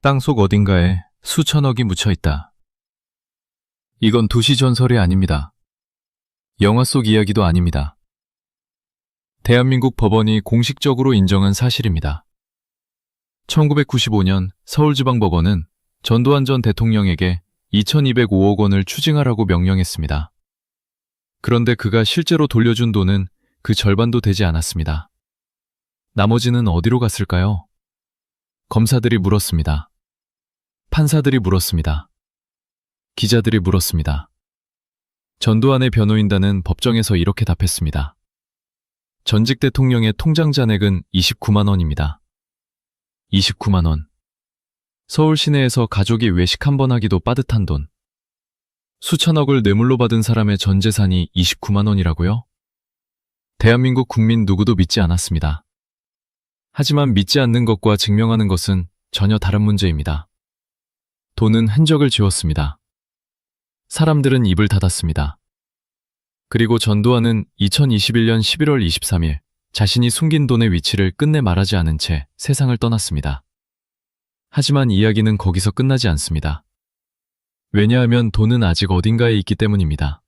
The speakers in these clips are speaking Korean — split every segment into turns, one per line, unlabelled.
땅속 어딘가에 수천억이 묻혀 있다. 이건 도시 전설이 아닙니다. 영화 속 이야기도 아닙니다. 대한민국 법원이 공식적으로 인정한 사실입니다. 1995년 서울지방법원은 전두환 전 대통령에게 2205억 원을 추징하라고 명령했습니다. 그런데 그가 실제로 돌려준 돈은 그 절반도 되지 않았습니다. 나머지는 어디로 갔을까요? 검사들이 물었습니다. 판사들이 물었습니다. 기자들이 물었습니다. 전두환의 변호인단은 법정에서 이렇게 답했습니다. 전직 대통령의 통장 잔액은 29만 원입니다. 29만 원. 서울 시내에서 가족이 외식 한 번 하기도 빠듯한 돈. 수천억을 뇌물로 받은 사람의 전 재산이 29만 원이라고요? 대한민국 국민 누구도 믿지 않았습니다. 하지만 믿지 않는 것과 증명하는 것은 전혀 다른 문제입니다. 돈은 흔적을 지웠습니다. 사람들은 입을 닫았습니다. 그리고 전두환은 2021년 11월 23일 자신이 숨긴 돈의 위치를 끝내 말하지 않은 채 세상을 떠났습니다. 하지만 이야기는 거기서 끝나지 않습니다. 왜냐하면 돈은 아직 어딘가에 있기 때문입니다.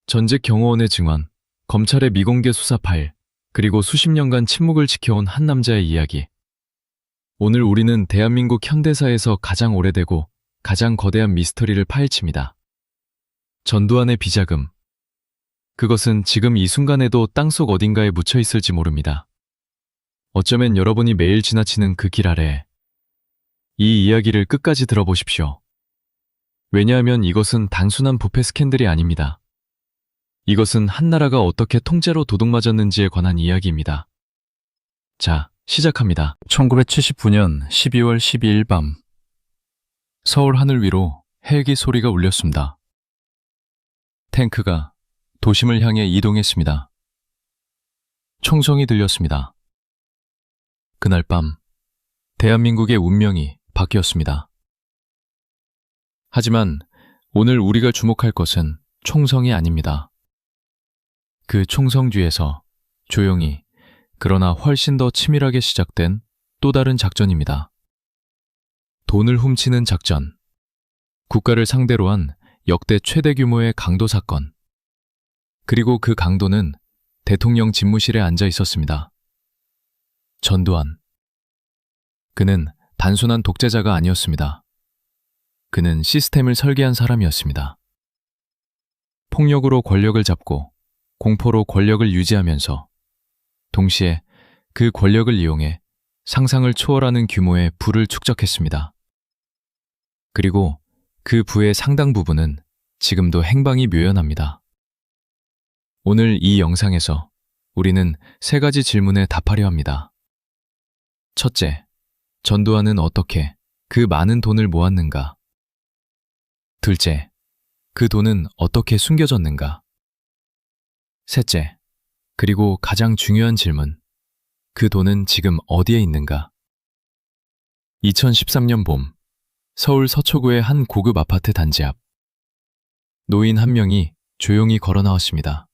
전직 경호원의 증언, 검찰의 미공개 수사 파일, 그리고 수십 년간 침묵을 지켜온 한 남자의 이야기. 오늘 우리는 대한민국 현대사에서 가장 오래되고 가장 거대한 미스터리를 파헤칩니다. 전두환의 비자금. 그것은 지금 이 순간에도 땅속 어딘가에 묻혀 있을지 모릅니다. 어쩌면 여러분이 매일 지나치는 그 길 아래에 이 이야기를 끝까지 들어보십시오. 왜냐하면 이것은 단순한 부패 스캔들이 아닙니다. 이것은 한 나라가 어떻게 통째로 도둑맞았는지에 관한 이야기입니다. 자, 시작합니다. 1979년 12월 12일 밤, 서울 하늘 위로 헬기 소리가 울렸습니다. 탱크가 도심을 향해 이동했습니다. 총성이 들렸습니다. 그날 밤, 대한민국의 운명이 바뀌었습니다. 하지만 오늘 우리가 주목할 것은 총성이 아닙니다. 그 총성 뒤에서 조용히 그러나 훨씬 더 치밀하게 시작된 또 다른 작전입니다. 돈을 훔치는 작전. 국가를 상대로 한 역대 최대 규모의 강도 사건. 그리고 그 강도는 대통령 집무실에 앉아 있었습니다. 전두환. 그는 단순한 독재자가 아니었습니다. 그는 시스템을 설계한 사람이었습니다. 폭력으로 권력을 잡고 공포로 권력을 유지하면서 동시에 그 권력을 이용해 상상을 초월하는 규모의 부를 축적했습니다. 그리고 그 부의 상당 부분은 지금도 행방이 묘연합니다. 오늘 이 영상에서 우리는 세 가지 질문에 답하려 합니다. 첫째, 전두환은 어떻게 그 많은 돈을 모았는가? 둘째, 그 돈은 어떻게 숨겨졌는가? 셋째, 그리고 가장 중요한 질문, 그 돈은 지금 어디에 있는가? 2013년 봄, 서울 서초구의 한 고급 아파트 단지 앞. 노인 한 명이 조용히 걸어 나왔습니다.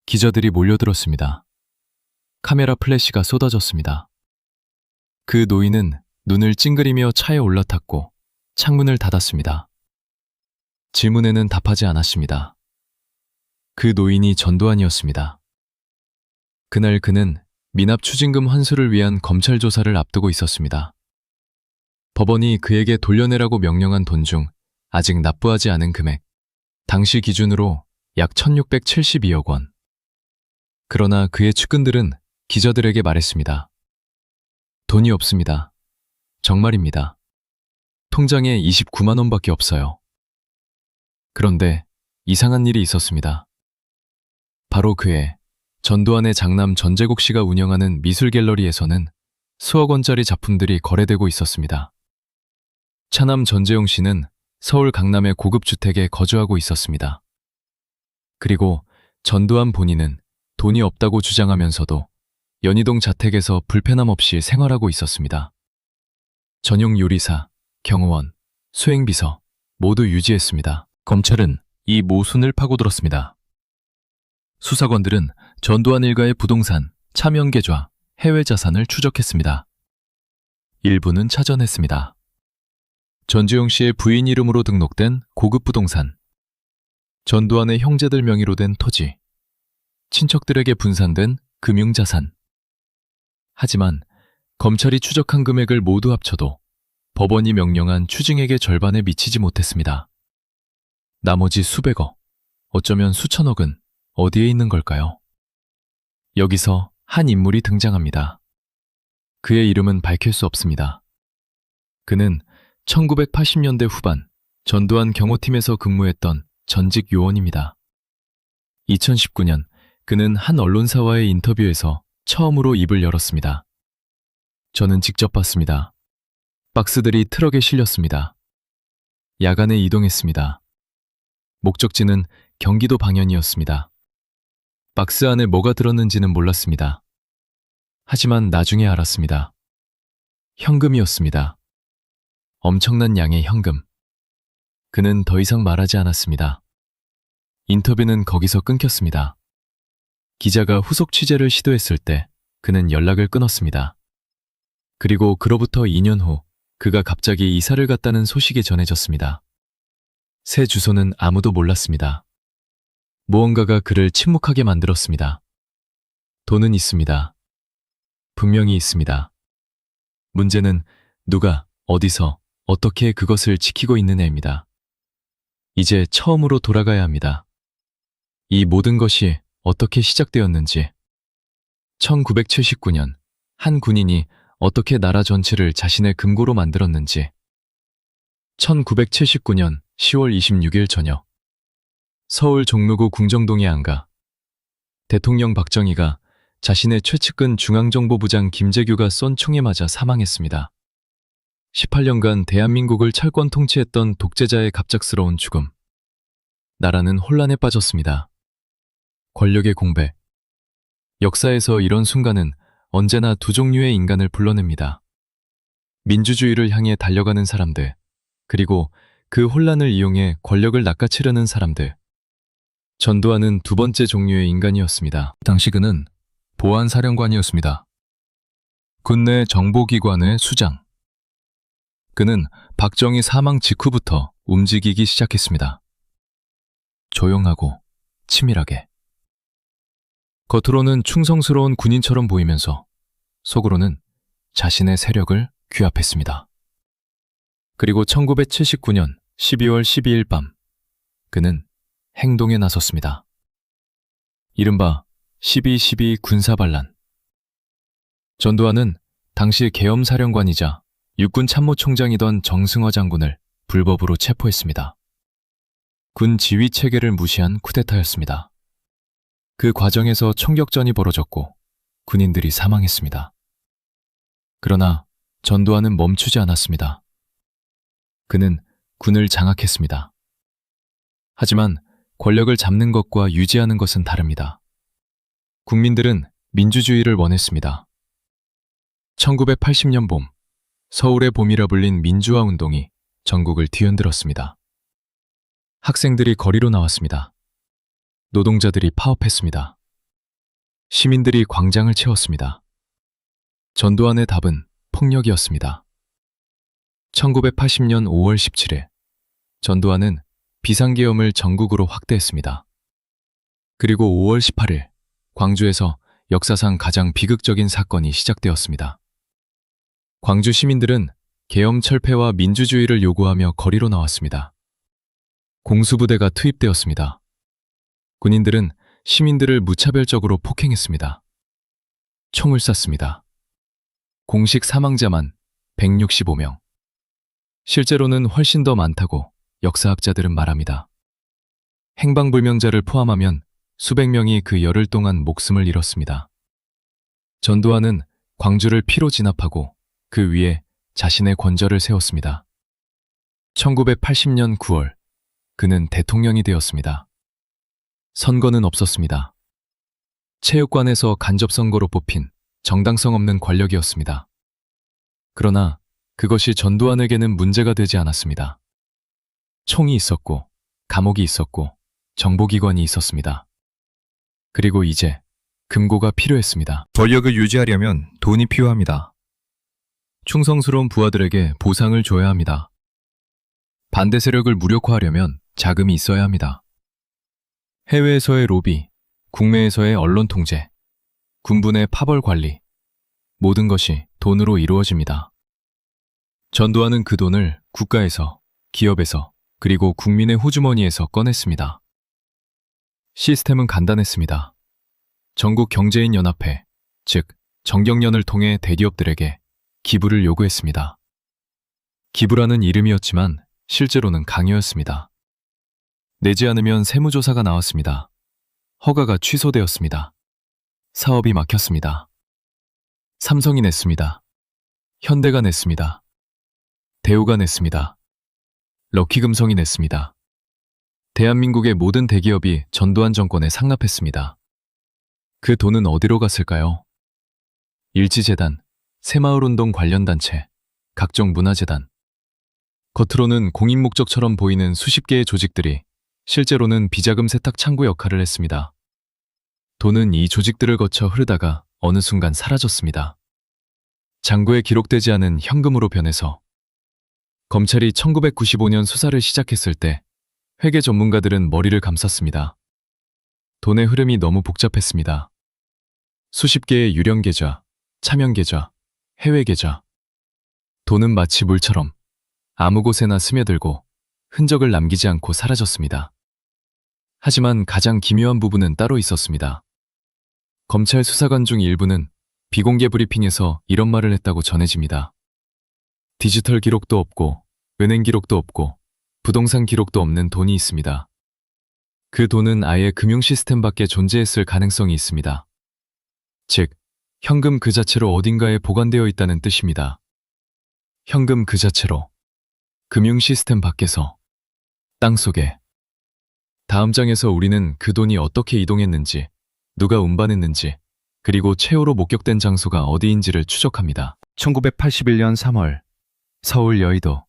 기자들이 몰려들었습니다. 카메라 플래시가 쏟아졌습니다. 그 노인은 눈을 찡그리며 차에 올라탔고 창문을 닫았습니다. 질문에는 답하지 않았습니다. 그 노인이 전두환이었습니다. 그날 그는 미납 추징금 환수를 위한 검찰 조사를 앞두고 있었습니다. 법원이 그에게 돌려내라고 명령한 돈 중 아직 납부하지 않은 금액, 당시 기준으로 약 1672억 원. 그러나 그의 측근들은 기자들에게 말했습니다. 돈이 없습니다. 정말입니다. 통장에 29만 원밖에 없어요. 그런데 이상한 일이 있었습니다. 바로 그해 전두환의 장남 전재국 씨가 운영하는 미술 갤러리에서는 수억 원짜리 작품들이 거래되고 있었습니다. 차남 전재용 씨는 서울 강남의 고급 주택에 거주하고 있었습니다. 그리고 전두환 본인은 돈이 없다고 주장하면서도 연희동 자택에서 불편함 없이 생활하고 있었습니다. 전용 요리사, 경호원, 수행비서 모두 유지했습니다. 검찰은 이 모순을 파고들었습니다. 수사관들은 전두환 일가의 부동산, 차명 계좌, 해외 자산을 추적했습니다. 일부는 차전했습니다. 전주영 씨의 부인 이름으로 등록된 고급 부동산, 전두환의 형제들 명의로 된 토지, 친척들에게 분산된 금융자산. 하지만 검찰이 추적한 금액을 모두 합쳐도 법원이 명령한 추징액의 절반에 미치지 못했습니다. 나머지 수백억, 어쩌면 수천억은 어디에 있는 걸까요? 여기서 한 인물이 등장합니다. 그의 이름은 밝힐 수 없습니다. 그는 1980년대 후반 전두환 경호팀에서 근무했던 전직 요원입니다. 2019년 그는 한 언론사와의 인터뷰에서 처음으로 입을 열었습니다. 저는 직접 봤습니다. 박스들이 트럭에 실렸습니다. 야간에 이동했습니다. 목적지는 경기도 방연이었습니다. 박스 안에 뭐가 들었는지는 몰랐습니다. 하지만 나중에 알았습니다. 현금이었습니다. 엄청난 양의 현금. 그는 더 이상 말하지 않았습니다. 인터뷰는 거기서 끊겼습니다. 기자가 후속 취재를 시도했을 때 그는 연락을 끊었습니다. 그리고 그로부터 2년 후 그가 갑자기 이사를 갔다는 소식이 전해졌습니다. 새 주소는 아무도 몰랐습니다. 무언가가 그를 침묵하게 만들었습니다. 돈은 있습니다. 분명히 있습니다. 문제는 누가, 어디서, 어떻게 그것을 지키고 있느냐입니다. 이제 처음으로 돌아가야 합니다. 이 모든 것이 어떻게 시작되었는지, 1979년 한 군인이 어떻게 나라 전체를 자신의 금고로 만들었는지, 1979년 10월 26일 저녁 서울 종로구 궁정동의 안가, 대통령 박정희가 자신의 최측근 중앙정보부장 김재규가 쏜 총에 맞아 사망했습니다. 18년간 대한민국을 철권 통치했던 독재자의 갑작스러운 죽음. 나라는 혼란에 빠졌습니다. 권력의 공백. 역사에서 이런 순간은 언제나 두 종류의 인간을 불러냅니다. 민주주의를 향해 달려가는 사람들, 그리고 그 혼란을 이용해 권력을 낚아채려는 사람들. 전두환은 두 번째 종류의 인간이었습니다. 당시 그는 보안사령관이었습니다. 군내 정보기관의 수장. 그는 박정희 사망 직후부터 움직이기 시작했습니다. 조용하고 치밀하게. 겉으로는 충성스러운 군인처럼 보이면서 속으로는 자신의 세력을 규합했습니다. 그리고 1979년 12월 12일 밤 그는 행동에 나섰습니다. 이른바 12.12 군사반란. 전두환은 당시 계엄사령관이자 육군 참모총장이던 정승화 장군을 불법으로 체포했습니다. 군 지휘 체계를 무시한 쿠데타였습니다. 그 과정에서 총격전이 벌어졌고 군인들이 사망했습니다. 그러나 전두환은 멈추지 않았습니다. 그는 군을 장악했습니다. 하지만 권력을 잡는 것과 유지하는 것은 다릅니다. 국민들은 민주주의를 원했습니다. 1980년 봄, 서울의 봄이라 불린 민주화 운동이 전국을 뒤흔들었습니다. 학생들이 거리로 나왔습니다. 노동자들이 파업했습니다. 시민들이 광장을 채웠습니다. 전두환의 답은 폭력이었습니다. 1980년 5월 17일, 전두환은 비상계엄을 전국으로 확대했습니다. 그리고 5월 18일, 광주에서 역사상 가장 비극적인 사건이 시작되었습니다. 광주 시민들은 계엄 철폐와 민주주의를 요구하며 거리로 나왔습니다. 공수부대가 투입되었습니다. 군인들은 시민들을 무차별적으로 폭행했습니다. 총을 쐈습니다. 공식 사망자만 165명. 실제로는 훨씬 더 많다고 역사학자들은 말합니다. 행방불명자를 포함하면 수백 명이 그 열흘 동안 목숨을 잃었습니다. 전두환은 광주를 피로 진압하고 그 위에 자신의 권좌를 세웠습니다. 1980년 9월, 그는 대통령이 되었습니다. 선거는 없었습니다. 체육관에서 간접선거로 뽑힌 정당성 없는 권력이었습니다. 그러나 그것이 전두환에게는 문제가 되지 않았습니다. 총이 있었고, 감옥이 있었고, 정보기관이 있었습니다. 그리고 이제 금고가 필요했습니다.
권력을 유지하려면 돈이 필요합니다.
충성스러운 부하들에게 보상을 줘야 합니다. 반대 세력을 무력화하려면 자금이 있어야 합니다. 해외에서의 로비, 국내에서의 언론 통제, 군부의 파벌 관리, 모든 것이 돈으로 이루어집니다. 전두환은 그 돈을 국가에서, 기업에서, 그리고 국민의 호주머니에서 꺼냈습니다. 시스템은 간단했습니다. 전국 경제인 연합회, 즉 정경련을 통해 대기업들에게 기부를 요구했습니다. 기부라는 이름이었지만 실제로는 강요였습니다. 내지 않으면 세무조사가 나왔습니다. 허가가 취소되었습니다. 사업이 막혔습니다. 삼성이 냈습니다. 현대가 냈습니다. 대우가 냈습니다. 럭키금성이 냈습니다. 대한민국의 모든 대기업이 전두환 정권에 상납했습니다. 그 돈은 어디로 갔을까요? 일지재단, 새마을운동 관련 단체, 각종 문화재단. 겉으로는 공익 목적처럼 보이는 수십 개의 조직들이 실제로는 비자금 세탁 창구 역할을 했습니다. 돈은 이 조직들을 거쳐 흐르다가 어느 순간 사라졌습니다. 장부에 기록되지 않은 현금으로 변해서 검찰이 1995년 수사를 시작했을 때 회계 전문가들은 머리를 감쌌습니다. 돈의 흐름이 너무 복잡했습니다. 수십 개의 유령 계좌, 차명 계좌, 해외 계좌. 돈은 마치 물처럼 아무 곳에나 스며들고 흔적을 남기지 않고 사라졌습니다. 하지만 가장 기묘한 부분은 따로 있었습니다. 검찰 수사관 중 일부는 비공개 브리핑에서 이런 말을 했다고 전해집니다. 디지털 기록도 없고 은행 기록도 없고 부동산 기록도 없는 돈이 있습니다. 그 돈은 아예 금융 시스템 밖에 존재했을 가능성이 있습니다. 즉, 현금 그 자체로 어딘가에 보관되어 있다는 뜻입니다. 현금 그 자체로 금융 시스템 밖에서 땅속에. 다음 장에서 우리는 그 돈이 어떻게 이동했는지, 누가 운반했는지, 그리고 최후로 목격된 장소가 어디인지를 추적합니다. 1981년 3월 서울 여의도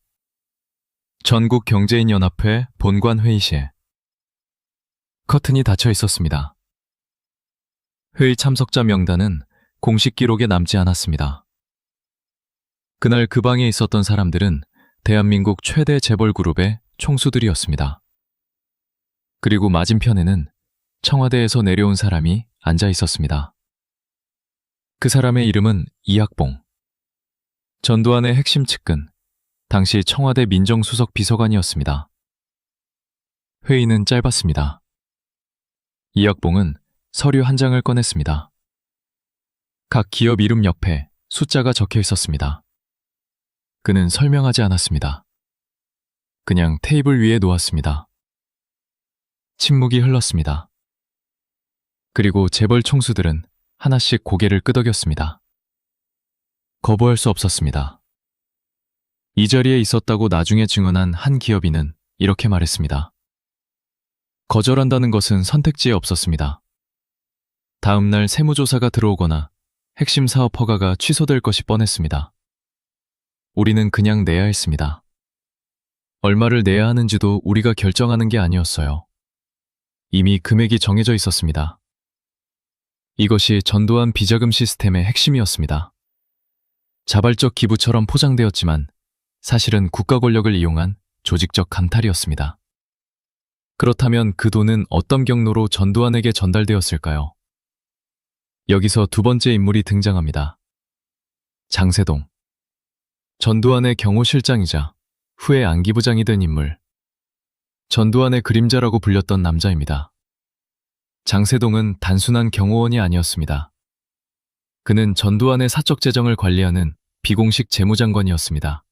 전국경제인연합회 본관 회의실. 커튼이 닫혀 있었습니다. 회의 참석자 명단은 공식 기록에 남지 않았습니다. 그날 그 방에 있었던 사람들은 대한민국 최대 재벌 그룹의 총수들이었습니다. 그리고 맞은편에는 청와대에서 내려온 사람이 앉아 있었습니다. 그 사람의 이름은 이학봉. 전두환의 핵심 측근, 당시 청와대 민정수석 비서관이었습니다. 회의는 짧았습니다. 이학봉은 서류 한 장을 꺼냈습니다. 각 기업 이름 옆에 숫자가 적혀 있었습니다. 그는 설명하지 않았습니다. 그냥 테이블 위에 놓았습니다. 침묵이 흘렀습니다. 그리고 재벌 총수들은 하나씩 고개를 끄덕였습니다. 거부할 수 없었습니다. 이 자리에 있었다고 나중에 증언한 한 기업인은 이렇게 말했습니다. 거절한다는 것은 선택지에 없었습니다. 다음 날 세무조사가 들어오거나 핵심 사업 허가가 취소될 것이 뻔했습니다. 우리는 그냥 내야 했습니다. 얼마를 내야 하는지도 우리가 결정하는 게 아니었어요. 이미 금액이 정해져 있었습니다. 이것이 전두환 비자금 시스템의 핵심이었습니다. 자발적 기부처럼 포장되었지만 사실은 국가 권력을 이용한 조직적 강탈이었습니다. 그렇다면 그 돈은 어떤 경로로 전두환에게 전달되었을까요? 여기서 두 번째 인물이 등장합니다. 장세동. 전두환의 경호실장이자 후에 안기부장이 된 인물. 전두환의 그림자라고 불렸던 남자입니다. 장세동은 단순한 경호원이 아니었습니다. 그는 전두환의 사적 재정을 관리하는 비공식 재무장관이었습니다.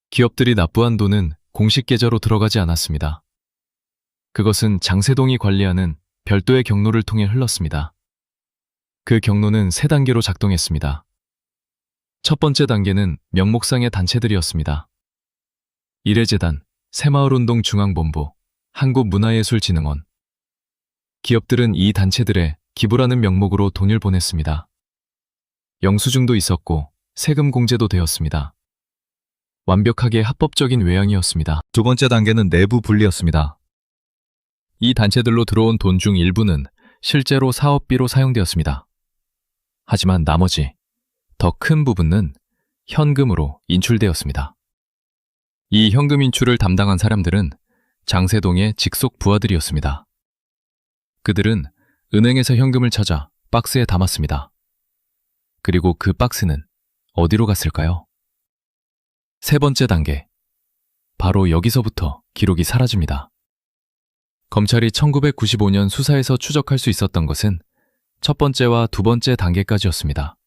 기업들이 납부한 돈은 공식 계좌로 들어가지 않았습니다. 그것은 장세동이 관리하는 별도의 경로를 통해 흘렀습니다. 그 경로는 세 단계로 작동했습니다. 첫 번째 단계는 명목상의 단체들이었습니다. 일해재단, 새마을운동 중앙본부, 한국문화예술진흥원. 기업들은 이 단체들에 기부라는 명목으로 돈을 보냈습니다. 영수증도 있었고 세금 공제도 되었습니다. 완벽하게 합법적인 외양이었습니다. 두 번째 단계는 내부 분리였습니다. 이 단체들로 들어온 돈 중 일부는 실제로 사업비로 사용되었습니다. 하지만 나머지, 더 큰 부분은 현금으로 인출되었습니다. 이 현금 인출을 담당한 사람들은 장세동의 직속 부하들이었습니다. 그들은 은행에서 현금을 찾아 박스에 담았습니다. 그리고 그 박스는 어디로 갔을까요? 세 번째 단계. 바로 여기서부터 기록이 사라집니다. 검찰이 1995년 수사에서 추적할 수 있었던 것은 첫 번째와 두 번째 단계까지였습니다.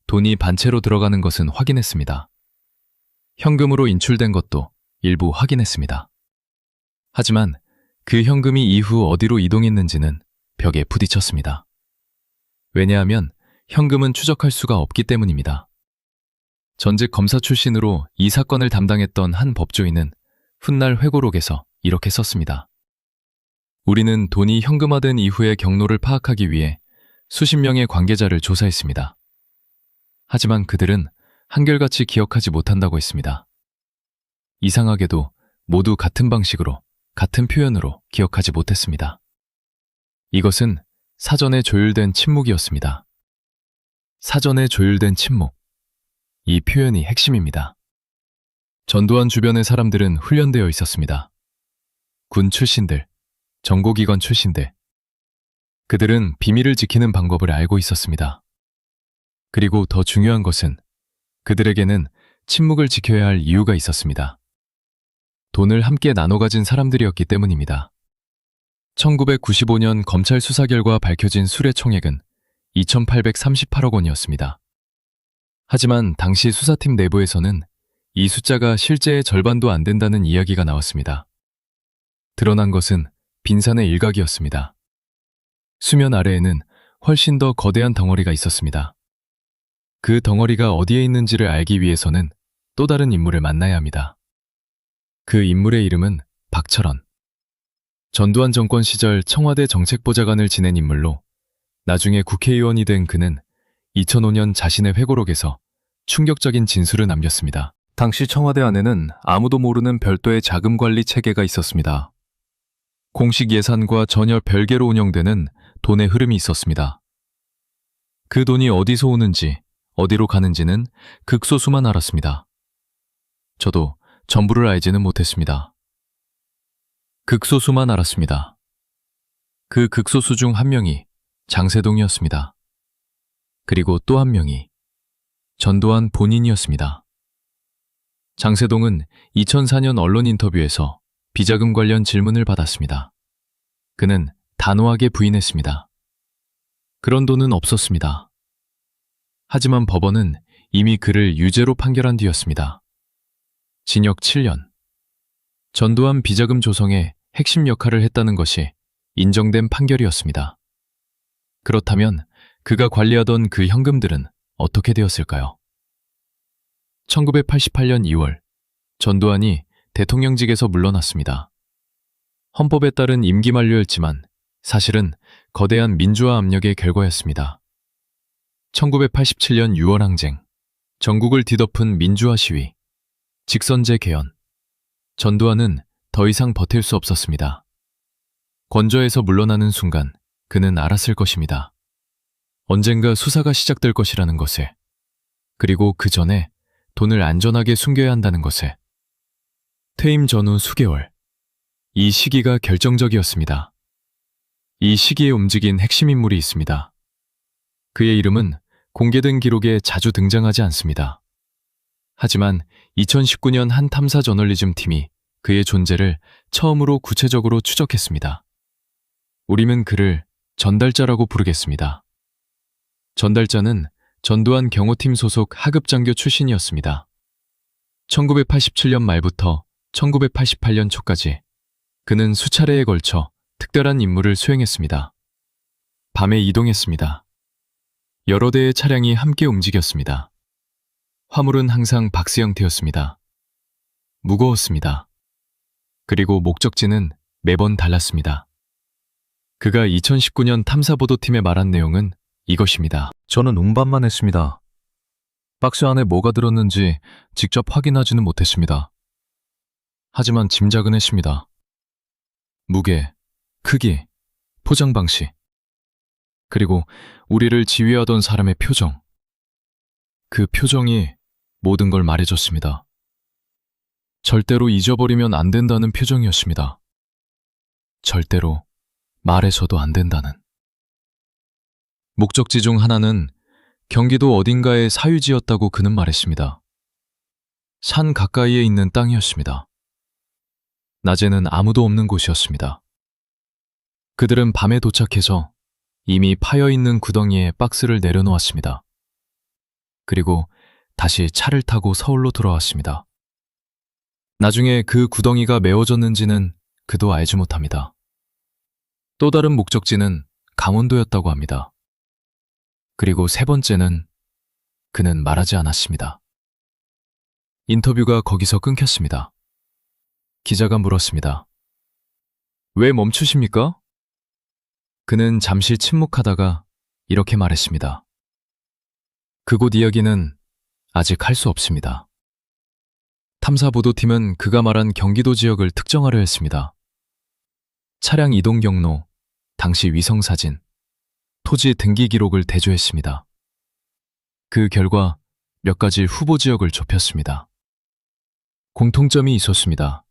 돈이 반채로 들어가는 것은 확인했습니다. 현금으로 인출된 것도 일부 확인했습니다. 하지만 그 현금이 이후 어디로 이동했는지는 벽에 부딪혔습니다. 왜냐하면 현금은 추적할 수가 없기 때문입니다. 전직 검사 출신으로 이 사건을 담당했던 한 법조인은 훗날 회고록에서 이렇게 썼습니다. 우리는 돈이 현금화된 이후의 경로를 파악하기 위해 수십 명의 관계자를 조사했습니다. 하지만 그들은 한결같이 기억하지 못한다고 했습니다. 이상하게도 모두 같은 방식으로, 같은 표현으로 기억하지 못했습니다. 이것은 사전에 조율된 침묵이었습니다. 사전에 조율된 침묵. 이 표현이 핵심입니다. 전두환 주변의 사람들은 훈련되어 있었습니다. 군 출신들, 정보기관 출신들. 그들은 비밀을 지키는 방법을 알고 있었습니다. 그리고 더 중요한 것은 그들에게는 침묵을 지켜야 할 이유가 있었습니다. 돈을 함께 나눠 가진 사람들이었기 때문입니다. 1995년 검찰 수사 결과 밝혀진 수뢰 총액은 2,838억 원이었습니다. 하지만 당시 수사팀 내부에서는 이 숫자가 실제의 절반도 안 된다는 이야기가 나왔습니다. 드러난 것은 빈산의 일각이었습니다. 수면 아래에는 훨씬 더 거대한 덩어리가 있었습니다. 그 덩어리가 어디에 있는지를 알기 위해서는 또 다른 인물을 만나야 합니다. 그 인물의 이름은 박철원. 전두환 정권 시절 청와대 정책보좌관을 지낸 인물로 나중에 국회의원이 된 그는 2005년 자신의 회고록에서 충격적인 진술을 남겼습니다. 당시 청와대 안에는 아무도 모르는 별도의 자금 관리 체계가 있었습니다. 공식 예산과 전혀 별개로 운영되는 돈의 흐름이 있었습니다. 그 돈이 어디서 오는지, 어디로 가는지는 극소수만 알았습니다. 저도 전부를 알지는 못했습니다. 극소수만 알았습니다. 그 극소수 중 한 명이 장세동이었습니다. 그리고 또 한 명이 전두환 본인이었습니다. 장세동은 2004년 언론 인터뷰에서 비자금 관련 질문을 받았습니다. 그는 단호하게 부인했습니다. 그런 돈은 없었습니다. 하지만 법원은 이미 그를 유죄로 판결한 뒤였습니다. 징역 7년. 전두환 비자금 조성에 핵심 역할을 했다는 것이 인정된 판결이었습니다. 그렇다면 그가 관리하던 그 현금들은 어떻게 되었을까요? 1988년 2월, 전두환이 대통령직에서 물러났습니다. 헌법에 따른 임기 만료였지만 사실은 거대한 민주화 압력의 결과였습니다. 1987년 6월 항쟁, 전국을 뒤덮은 민주화 시위, 직선제 개헌. 전두환은 더 이상 버틸 수 없었습니다. 권좌에서 물러나는 순간 그는 알았을 것입니다. 언젠가 수사가 시작될 것이라는 것을, 그리고 그 전에 돈을 안전하게 숨겨야 한다는 것을. 퇴임 전후 수개월, 이 시기가 결정적이었습니다. 이 시기에 움직인 핵심 인물이 있습니다. 그의 이름은 공개된 기록에 자주 등장하지 않습니다. 하지만 2019년 한 탐사 저널리즘 팀이 그의 존재를 처음으로 구체적으로 추적했습니다. 우리는 그를 전달자라고 부르겠습니다. 전달자는 전두환 경호팀 소속 하급장교 출신이었습니다. 1987년 말부터 1988년 초까지 그는 수차례에 걸쳐 특별한 임무를 수행했습니다. 밤에 이동했습니다. 여러 대의 차량이 함께 움직였습니다. 화물은 항상 박스 형태였습니다. 무거웠습니다. 그리고 목적지는 매번 달랐습니다. 그가 2019년 탐사보도팀에 말한 내용은 이것입니다. 저는 운반만 했습니다. 박스 안에 뭐가 들었는지 직접 확인하지는 못했습니다. 하지만 짐작은 했습니다. 무게, 크기, 포장 방식, 그리고 우리를 지휘하던 사람의 표정. 그 표정이 모든 걸 말해줬습니다. 절대로 잊어버리면 안 된다는 표정이었습니다. 절대로 말해서도 안 된다는. 목적지 중 하나는 경기도 어딘가의 사유지였다고 그는 말했습니다. 산 가까이에 있는 땅이었습니다. 낮에는 아무도 없는 곳이었습니다. 그들은 밤에 도착해서 이미 파여있는 구덩이에 박스를 내려놓았습니다. 그리고 다시 차를 타고 서울로 돌아왔습니다. 나중에 그 구덩이가 메워졌는지는 그도 알지 못합니다. 또 다른 목적지는 강원도였다고 합니다. 그리고 세 번째는 그는 말하지 않았습니다. 인터뷰가 거기서 끊겼습니다. 기자가 물었습니다. 왜 멈추십니까? 그는 잠시 침묵하다가 이렇게 말했습니다. 그곳 이야기는 아직 할 수 없습니다. 탐사보도팀은 그가 말한 경기도 지역을 특정하려 했습니다. 차량 이동 경로, 당시 위성사진, 토지 등기 기록을 대조했습니다. 그 결과 몇 가지 후보 지역을 좁혔습니다. 공통점이 있었습니다.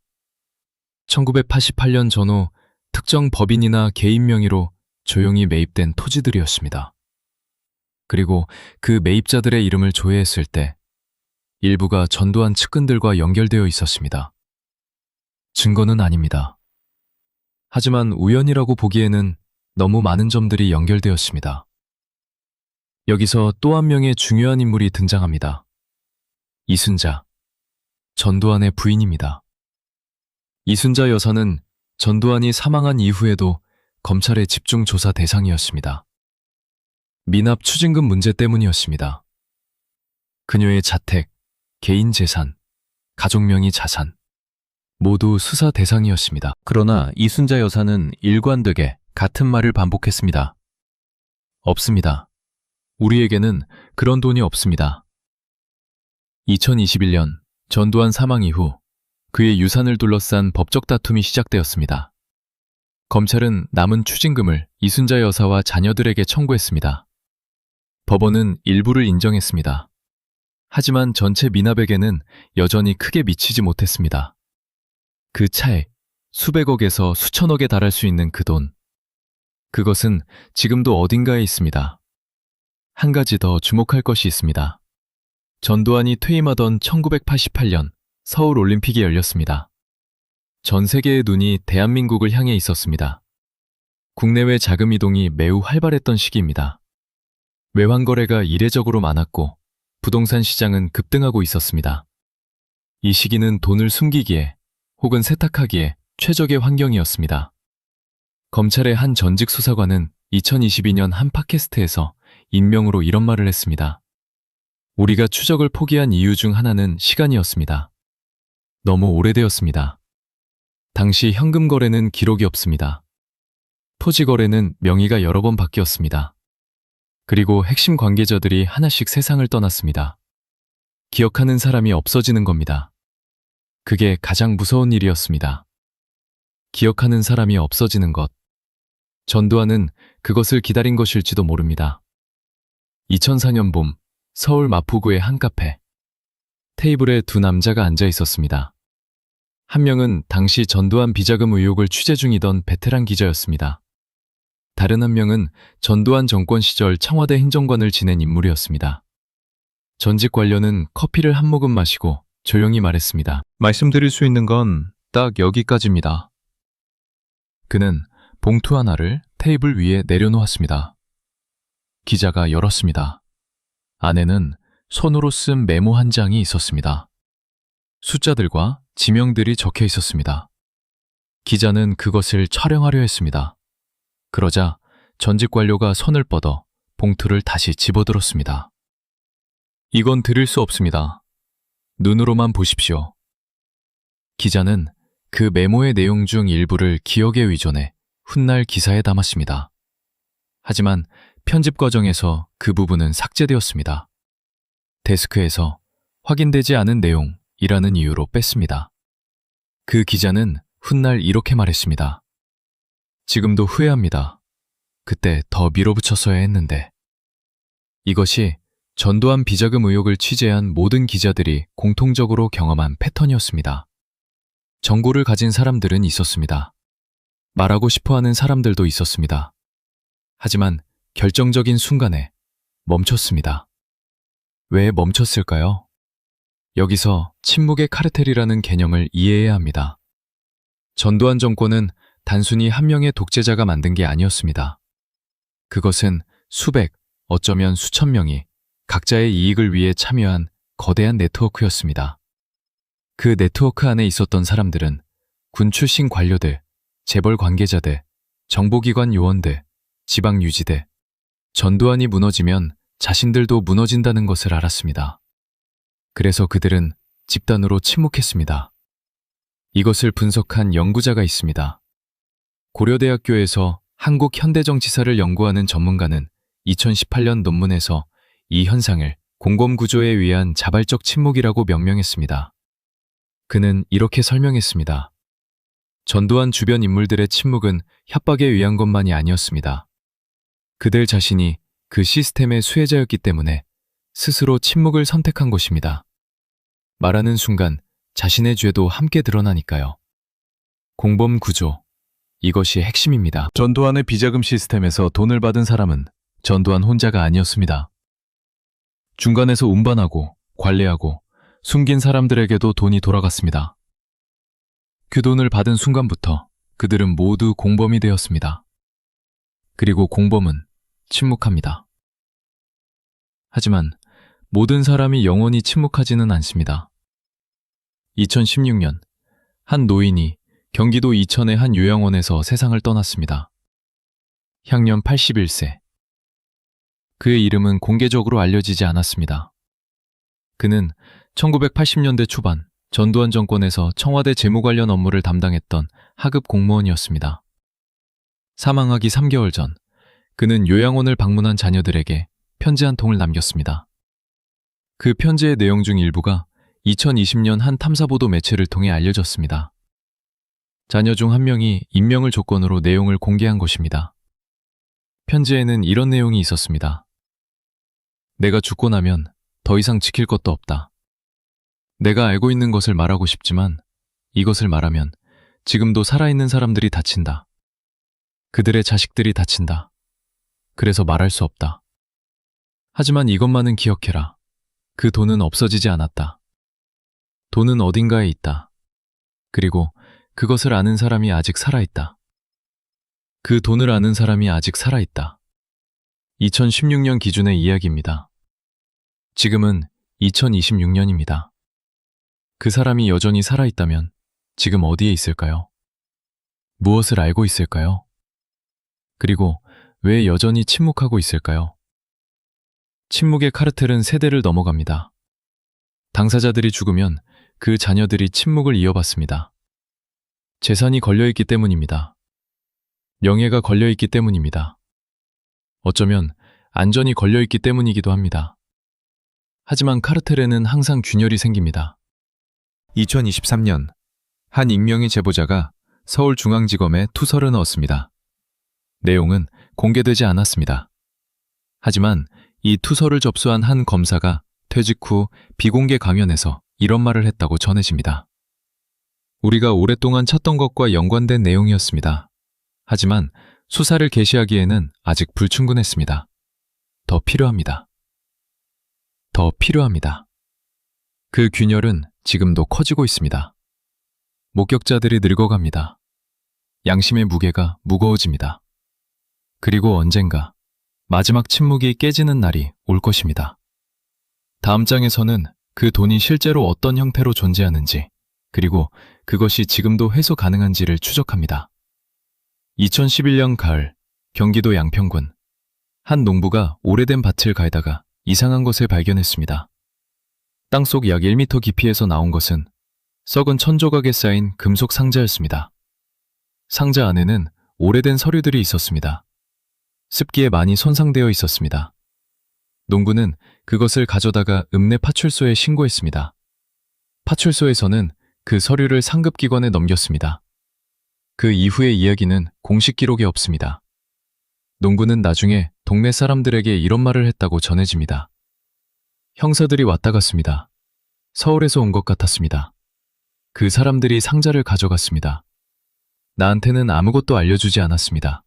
1988년 전후 특정 법인이나 개인 명의로 조용히 매입된 토지들이었습니다. 그리고 그 매입자들의 이름을 조회했을 때 일부가 전두환 측근들과 연결되어 있었습니다. 증거는 아닙니다. 하지만 우연이라고 보기에는 너무 많은 점들이 연결되었습니다. 여기서 또 한 명의 중요한 인물이 등장합니다. 이순자, 전두환의 부인입니다. 이순자 여사는 전두환이 사망한 이후에도 검찰의 집중 조사 대상이었습니다. 미납 추징금 문제 때문이었습니다. 그녀의 자택, 개인 재산, 가족 명의 자산, 모두 수사 대상이었습니다. 그러나 이순자 여사는 일관되게 같은 말을 반복했습니다. 없습니다. 우리에게는 그런 돈이 없습니다. 2021년 전두환 사망 이후 그의 유산을 둘러싼 법적 다툼이 시작되었습니다. 검찰은 남은 추징금을 이순자 여사와 자녀들에게 청구했습니다. 법원은 일부를 인정했습니다. 하지만 전체 미납액에는 여전히 크게 미치지 못했습니다. 그 차액, 수백억에서 수천억에 달할 수 있는 그 돈. 그것은 지금도 어딘가에 있습니다. 한 가지 더 주목할 것이 있습니다. 전두환이 퇴임하던 1988년 서울 올림픽이 열렸습니다. 전 세계의 눈이 대한민국을 향해 있었습니다. 국내외 자금 이동이 매우 활발했던 시기입니다. 외환 거래가 이례적으로 많았고 부동산 시장은 급등하고 있었습니다. 이 시기는 돈을 숨기기에 혹은 세탁하기에 최적의 환경이었습니다. 검찰의 한 전직 수사관은 2022년 한 팟캐스트에서 익명으로 이런 말을 했습니다. 우리가 추적을 포기한 이유 중 하나는 시간이었습니다. 너무 오래되었습니다. 당시 현금 거래는 기록이 없습니다. 토지 거래는 명의가 여러 번 바뀌었습니다. 그리고 핵심 관계자들이 하나씩 세상을 떠났습니다. 기억하는 사람이 없어지는 겁니다. 그게 가장 무서운 일이었습니다. 기억하는 사람이 없어지는 것. 전두환은 그것을 기다린 것일지도 모릅니다. 2004년 봄, 서울 마포구의 한 카페. 테이블에 두 남자가 앉아 있었습니다. 한 명은 당시 전두환 비자금 의혹을 취재 중이던 베테랑 기자였습니다. 다른 한 명은 전두환 정권 시절 청와대 행정관을 지낸 인물이었습니다. 전직 관료는 커피를 한 모금 마시고 조용히 말했습니다. 말씀드릴 수 있는 건 딱 여기까지입니다. 그는 봉투 하나를 테이블 위에 내려놓았습니다. 기자가 열었습니다. 안에는 손으로 쓴 메모 한 장이 있었습니다. 숫자들과 지명들이 적혀 있었습니다. 기자는 그것을 촬영하려 했습니다. 그러자 전직 관료가 손을 뻗어 봉투를 다시 집어들었습니다. 이건 드릴 수 없습니다. 눈으로만 보십시오. 기자는 그 메모의 내용 중 일부를 기억에 의존해 훗날 기사에 담았습니다. 하지만 편집 과정에서 그 부분은 삭제되었습니다. 데스크에서 확인되지 않은 내용이라는 이유로 뺐습니다. 그 기자는 훗날 이렇게 말했습니다. 지금도 후회합니다. 그때 더 밀어붙였어야 했는데. 이것이 전두환 비자금 의혹을 취재한 모든 기자들이 공통적으로 경험한 패턴이었습니다. 정보를 가진 사람들은 있었습니다. 말하고 싶어 하는 사람들도 있었습니다. 하지만 결정적인 순간에 멈췄습니다. 왜 멈췄을까요? 여기서 침묵의 카르텔이라는 개념을 이해해야 합니다. 전두환 정권은 단순히 한 명의 독재자가 만든 게 아니었습니다. 그것은 수백, 어쩌면 수천 명이 각자의 이익을 위해 참여한 거대한 네트워크였습니다. 그 네트워크 안에 있었던 사람들은 군 출신 관료들, 재벌 관계자들, 정보기관 요원들, 지방 유지대, 전두환이 무너지면 자신들도 무너진다는 것을 알았습니다. 그래서 그들은 집단으로 침묵했습니다. 이것을 분석한 연구자가 있습니다. 고려대학교에서 한국현대정치사를 연구하는 전문가는 2018년 논문에서 이 현상을 공범구조에 의한 자발적 침묵이라고 명명했습니다. 그는 이렇게 설명했습니다. 전두환 주변 인물들의 침묵은 협박에 의한 것만이 아니었습니다. 그들 자신이 그 시스템의 수혜자였기 때문에 스스로 침묵을 선택한 것입니다. 말하는 순간 자신의 죄도 함께 드러나니까요. 공범 구조, 이것이 핵심입니다. 전두환의 비자금 시스템에서 돈을 받은 사람은 전두환 혼자가 아니었습니다. 중간에서 운반하고 관리하고 숨긴 사람들에게도 돈이 돌아갔습니다. 그 돈을 받은 순간부터 그들은 모두 공범이 되었습니다. 그리고 공범은 침묵합니다. 하지만 모든 사람이 영원히 침묵하지는 않습니다. 2016년 한 노인이 경기도 이천의 한 요양원에서 세상을 떠났습니다. 향년 81세. 그의 이름은 공개적으로 알려지지 않았습니다. 그는 1980년대 초반 전두환 정권에서 청와대 재무 관련 업무를 담당했던 하급 공무원이었습니다. 사망하기 3개월 전 그는 요양원을 방문한 자녀들에게 편지 한 통을 남겼습니다. 그 편지의 내용 중 일부가 2020년 한 탐사보도 매체를 통해 알려졌습니다. 자녀 중 한 명이 익명을 조건으로 내용을 공개한 것입니다. 편지에는 이런 내용이 있었습니다. 내가 죽고 나면 더 이상 지킬 것도 없다. 내가 알고 있는 것을 말하고 싶지만 이것을 말하면 지금도 살아있는 사람들이 다친다. 그들의 자식들이 다친다. 그래서 말할 수 없다. 하지만 이것만은 기억해라. 그 돈은 없어지지 않았다. 돈은 어딘가에 있다. 그리고 그것을 아는 사람이 아직 살아있다. 그 돈을 아는 사람이 아직 살아있다. 2016년 기준의 이야기입니다. 지금은 2026년입니다. 그 사람이 여전히 살아있다면 지금 어디에 있을까요? 무엇을 알고 있을까요? 그리고 왜 여전히 침묵하고 있을까요? 침묵의 카르텔은 세대를 넘어갑니다. 당사자들이 죽으면 그 자녀들이 침묵을 이어받습니다. 재산이 걸려있기 때문입니다. 명예가 걸려있기 때문입니다. 어쩌면 안전이 걸려있기 때문이기도 합니다. 하지만 카르텔에는 항상 균열이 생깁니다. 2023년 한 익명의 제보자가 서울중앙지검에 투서를 넣었습니다. 내용은 공개되지 않았습니다. 하지만 이 투서를 접수한 한 검사가 퇴직 후 비공개 강연에서 이런 말을 했다고 전해집니다. 우리가 오랫동안 찾던 것과 연관된 내용이었습니다. 하지만 수사를 개시하기에는 아직 불충분했습니다. 더 필요합니다. 더 필요합니다. 그 균열은 지금도 커지고 있습니다. 목격자들이 늙어갑니다. 양심의 무게가 무거워집니다. 그리고 언젠가 마지막 침묵이 깨지는 날이 올 것입니다. 다음 장에서는 그 돈이 실제로 어떤 형태로 존재하는지, 그리고 그것이 지금도 회수 가능한지를 추적합니다. 2011년 가을, 경기도 양평군. 한 농부가 오래된 밭을 갈다가 이상한 것을 발견했습니다. 땅속 약 1m 깊이에서 나온 것은 썩은 천조각에 쌓인 금속 상자였습니다. 상자 안에는 오래된 서류들이 있었습니다. 습기에 많이 손상되어 있었습니다. 농부는 그것을 가져다가 읍내 파출소에 신고했습니다. 파출소에서는 그 서류를 상급기관에 넘겼습니다. 그 이후의 이야기는 공식 기록에 없습니다. 농부는 나중에 동네 사람들에게 이런 말을 했다고 전해집니다. 형사들이 왔다 갔습니다. 서울에서 온 것 같았습니다. 그 사람들이 상자를 가져갔습니다. 나한테는 아무것도 알려주지 않았습니다.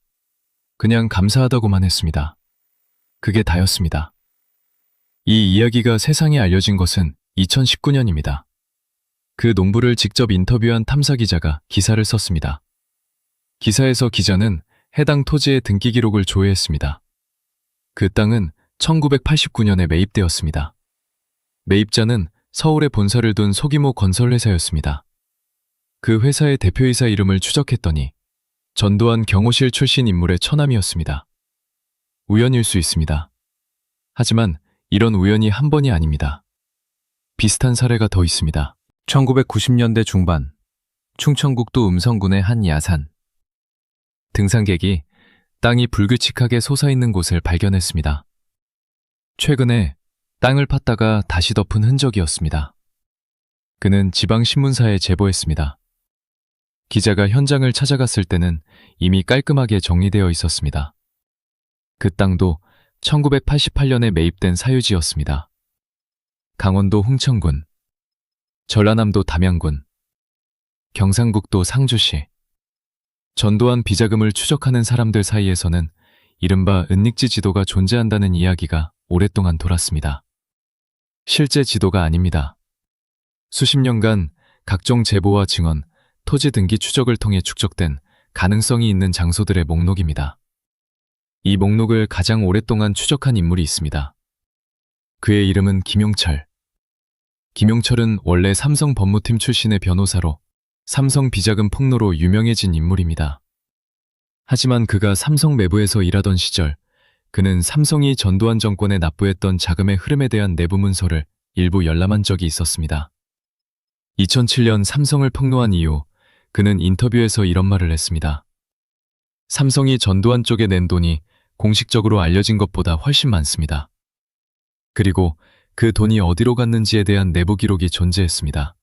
그냥 감사하다고만 했습니다. 그게 다였습니다. 이 이야기가 세상에 알려진 것은 2019년입니다. 그 농부를 직접 인터뷰한 탐사 기자가 기사를 썼습니다. 기사에서 기자는 해당 토지의 등기 기록을 조회했습니다. 그 땅은 1989년에 매입되었습니다. 매입자는 서울에 본사를 둔 소규모 건설회사였습니다. 그 회사의 대표이사 이름을 추적했더니 전두환 경호실 출신 인물의 처남이었습니다. 우연일 수 있습니다. 하지만 이런 우연이 한 번이 아닙니다. 비슷한 사례가 더 있습니다. 1990년대 중반, 충청북도 음성군의 한 야산. 등산객이 땅이 불규칙하게 솟아있는 곳을 발견했습니다. 최근에 땅을 팠다가 다시 덮은 흔적이었습니다. 그는 지방신문사에 제보했습니다. 기자가 현장을 찾아갔을 때는 이미 깔끔하게 정리되어 있었습니다. 그 땅도 1988년에 매입된 사유지였습니다. 강원도 흥천군, 전라남도 담양군, 경상북도 상주시. 전두환 비자금을 추적하는 사람들 사이에서는 이른바 은닉지 지도가 존재한다는 이야기가 오랫동안 돌았습니다. 실제 지도가 아닙니다. 수십 년간 각종 제보와 증언, 토지 등기 추적을 통해 축적된 가능성이 있는 장소들의 목록입니다. 이 목록을 가장 오랫동안 추적한 인물이 있습니다. 그의 이름은 김용철. 김용철은 원래 삼성 법무팀 출신의 변호사로 삼성 비자금 폭로로 유명해진 인물입니다. 하지만 그가 삼성 내부에서 일하던 시절, 그는 삼성이 전두환 정권에 납부했던 자금의 흐름에 대한 내부 문서를 일부 열람한 적이 있었습니다. 2007년 삼성을 폭로한 이후 그는 인터뷰에서 이런 말을 했습니다. 삼성이 전두환 쪽에 낸 돈이 공식적으로 알려진 것보다 훨씬 많습니다. 그리고 그 돈이 어디로 갔는지에 대한 내부 기록이 존재했습니다.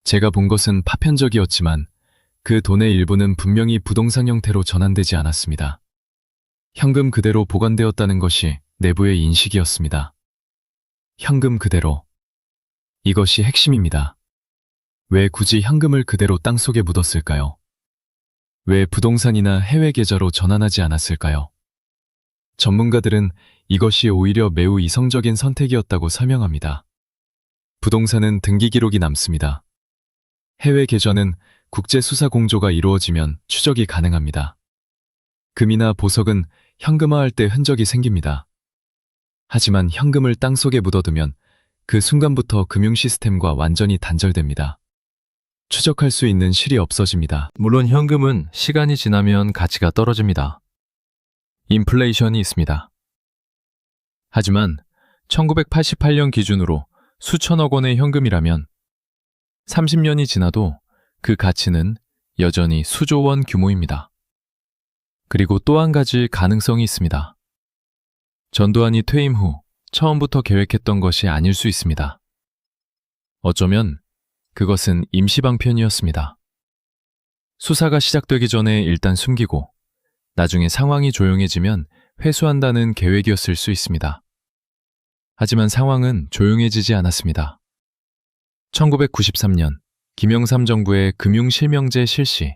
제가 본 것은 파편적이었지만 그 돈의 일부는 분명히 부동산 형태로 전환되지 않았습니다. 현금 그대로 보관되었다는 것이 내부의 인식이었습니다. 현금 그대로. 이것이 핵심입니다. 왜 굳이 현금을 그대로 땅속에 묻었을까요? 왜 부동산이나 해외 계좌로 전환하지 않았을까요? 전문가들은 이것이 오히려 매우 이성적인 선택이었다고 설명합니다. 부동산은 등기 기록이 남습니다. 해외 계좌는 국제 수사 공조가 이루어지면 추적이 가능합니다. 금이나 보석은 현금화할 때 흔적이 생깁니다. 하지만 현금을 땅속에 묻어두면 그 순간부터 금융 시스템과 완전히 단절됩니다. 추적할 수 있는 실이 없어집니다. 물론 현금은 시간이 지나면 가치가 떨어집니다. 인플레이션이 있습니다. 하지만 1988년 기준으로 수천억 원의 현금이라면 30년이 지나도 그 가치는 여전히 수조 원 규모입니다. 그리고 또 한 가지 가능성이 있습니다. 전두환이 퇴임 후 처음부터 계획했던 것이 아닐 수 있습니다. 어쩌면 그것은 임시방편이었습니다. 수사가 시작되기 전에 일단 숨기고 나중에 상황이 조용해지면 회수한다는 계획이었을 수 있습니다. 하지만 상황은 조용해지지 않았습니다. 1993년 김영삼 정부의 금융실명제 실시,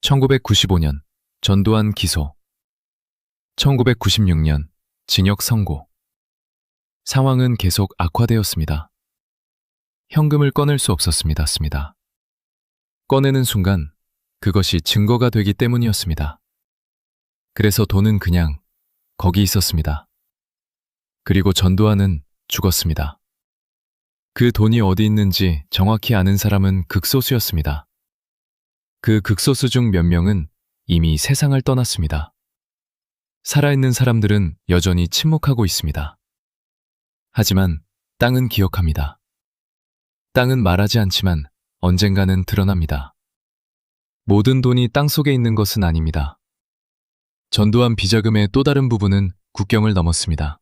1995년 전두환 기소, 1996년 징역 선고. 상황은 계속 악화되었습니다. 현금을 꺼낼 수 없었습니다. 꺼내는 순간 그것이 증거가 되기 때문이었습니다. 그래서 돈은 그냥 거기 있었습니다. 그리고 전두환은 죽었습니다. 그 돈이 어디 있는지 정확히 아는 사람은 극소수였습니다. 그 극소수 중 몇 명은 이미 세상을 떠났습니다. 살아있는 사람들은 여전히 침묵하고 있습니다. 하지만 땅은 기억합니다. 땅은 말하지 않지만 언젠가는 드러납니다. 모든 돈이 땅속에 있는 것은 아닙니다. 전두환 비자금의 또 다른 부분은 국경을 넘었습니다.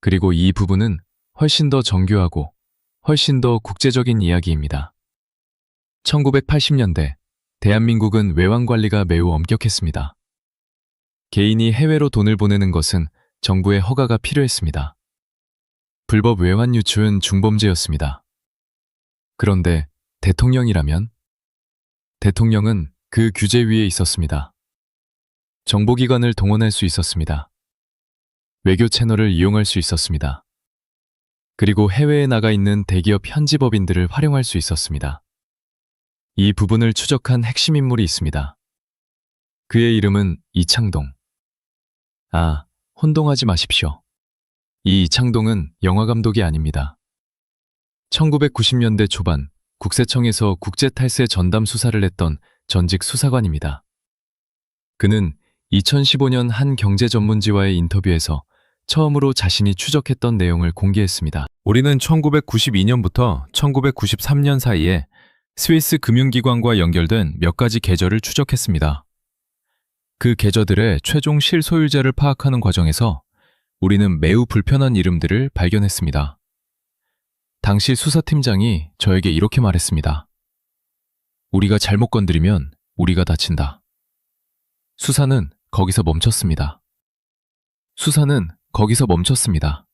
그리고 이 부분은 훨씬 더 정교하고 훨씬 더 국제적인 이야기입니다. 1980년대 대한민국은 외환 관리가 매우 엄격했습니다. 개인이 해외로 돈을 보내는 것은 정부의 허가가 필요했습니다. 불법 외환 유출은 중범죄였습니다. 그런데 대통령이라면? 대통령은 그 규제 위에 있었습니다. 정보기관을 동원할 수 있었습니다. 외교 채널을 이용할 수 있었습니다. 그리고 해외에 나가 있는 대기업 현지 법인들을 활용할 수 있었습니다. 이 부분을 추적한 핵심 인물이 있습니다. 그의 이름은 이창동. 혼동하지 마십시오. 이 이창동은 영화감독이 아닙니다. 1990년대 초반 국세청에서 국제탈세 전담 수사를 했던 전직 수사관입니다. 그는 2015년 한 경제전문지와의 인터뷰에서 처음으로 자신이 추적했던 내용을 공개했습니다. 우리는 1992년부터 1993년 사이에 스위스 금융기관과 연결된 몇 가지 계좌를 추적했습니다. 그 계좌들의 최종 실소유자를 파악하는 과정에서 우리는 매우 불편한 이름들을 발견했습니다. 당시 수사팀장이 저에게 이렇게 말했습니다. 우리가 잘못 건드리면 우리가 다친다. 수사는 거기서 멈췄습니다. 수사는 거기서 멈췄습니다.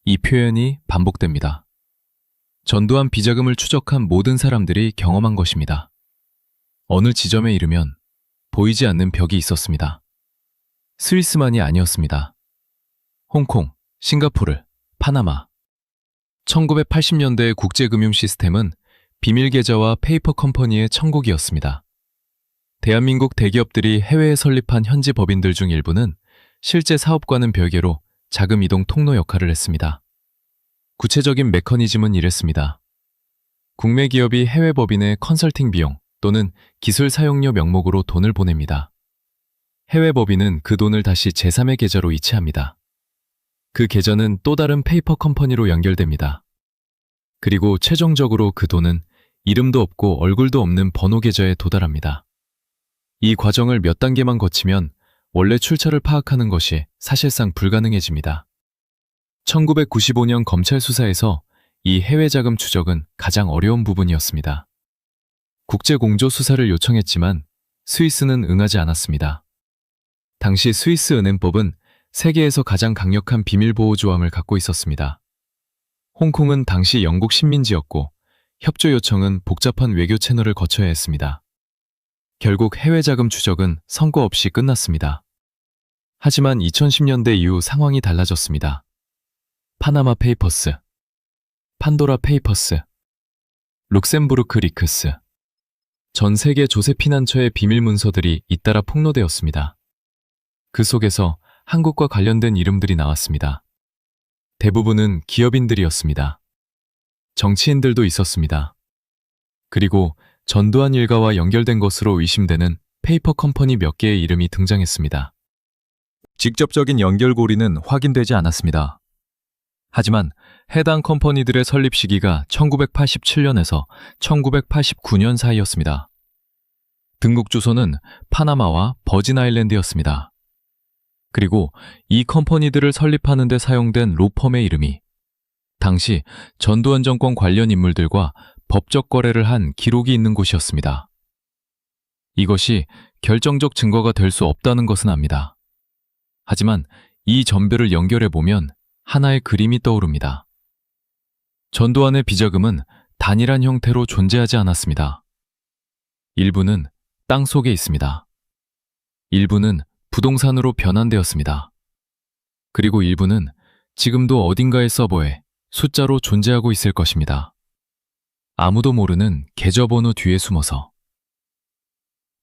이 표현이 반복됩니다. 전두환 비자금을 추적한 모든 사람들이 경험한 것입니다. 어느 지점에 이르면 보이지 않는 벽이 있었습니다. 스위스만이 아니었습니다. 홍콩, 싱가포르, 파나마. 1980년대의 국제금융 시스템은 비밀 계좌와 페이퍼 컴퍼니의 천국이었습니다. 대한민국 대기업들이 해외에 설립한 현지 법인들 중 일부는 실제 사업과는 별개로 자금 이동 통로 역할을 했습니다. 구체적인 메커니즘은 이랬습니다. 국내 기업이 해외 법인의 컨설팅 비용 또는 기술 사용료 명목으로 돈을 보냅니다. 해외 법인은 그 돈을 다시 제3의 계좌로 이체합니다. 그 계좌는 또 다른 페이퍼 컴퍼니로 연결됩니다. 그리고 최종적으로 그 돈은 이름도 없고 얼굴도 없는 번호 계좌에 도달합니다. 이 과정을 몇 단계만 거치면 원래 출처를 파악하는 것이 사실상 불가능해집니다. 1995년 검찰 수사에서 이 해외 자금 추적은 가장 어려운 부분이었습니다. 국제 공조 수사를 요청했지만 스위스는 응하지 않았습니다. 당시 스위스 은행법은 세계에서 가장 강력한 비밀보호 조항을 갖고 있었습니다. 홍콩은 당시 영국 식민지였고 협조 요청은 복잡한 외교 채널을 거쳐야 했습니다. 결국 해외 자금 추적은 성과 없이 끝났습니다. 하지만 2010년대 이후 상황이 달라졌습니다. 파나마 페이퍼스, 판도라 페이퍼스, 룩셈부르크 리크스. 전 세계 조세피난처의 비밀 문서들이 잇따라 폭로되었습니다. 그 속에서 한국과 관련된 이름들이 나왔습니다. 대부분은 기업인들이었습니다. 정치인들도 있었습니다. 그리고 전두환 일가와 연결된 것으로 의심되는 페이퍼 컴퍼니 몇 개의 이름이 등장했습니다. 직접적인 연결고리는 확인되지 않았습니다. 하지만 해당 컴퍼니들의 설립 시기가 1987년에서 1989년 사이였습니다. 등록 주소는 파나마와 버진 아일랜드였습니다. 그리고 이 컴퍼니들을 설립하는 데 사용된 로펌의 이름이 당시 전두환 정권 관련 인물들과 법적 거래를 한 기록이 있는 곳이었습니다. 이것이 결정적 증거가 될 수 없다는 것은 압니다. 하지만 이 전별을 연결해보면 하나의 그림이 떠오릅니다. 전두환의 비자금은 단일한 형태로 존재하지 않았습니다. 일부는 땅 속에 있습니다. 일부는 부동산으로 변환되었습니다. 그리고 일부는 지금도 어딘가의 서버에 숫자로 존재하고 있을 것입니다. 아무도 모르는 계좌번호 뒤에 숨어서.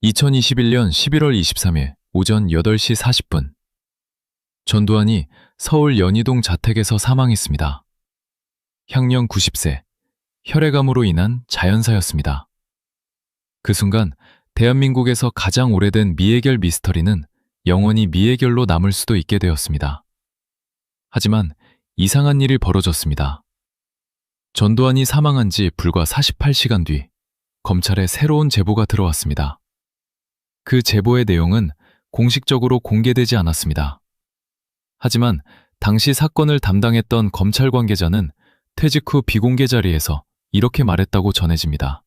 2021년 11월 23일 오전 8시 40분 전두환이 서울 연희동 자택에서 사망했습니다. 향년 90세, 혈액암으로 인한 자연사였습니다. 그 순간 대한민국에서 가장 오래된 미해결 미스터리는 영원히 미해결로 남을 수도 있게 되었습니다. 하지만 이상한 일이 벌어졌습니다. 전두환이 사망한 지 불과 48시간 뒤 검찰에 새로운 제보가 들어왔습니다. 그 제보의 내용은 공식적으로 공개되지 않았습니다. 하지만 당시 사건을 담당했던 검찰 관계자는 퇴직 후 비공개 자리에서 이렇게 말했다고 전해집니다.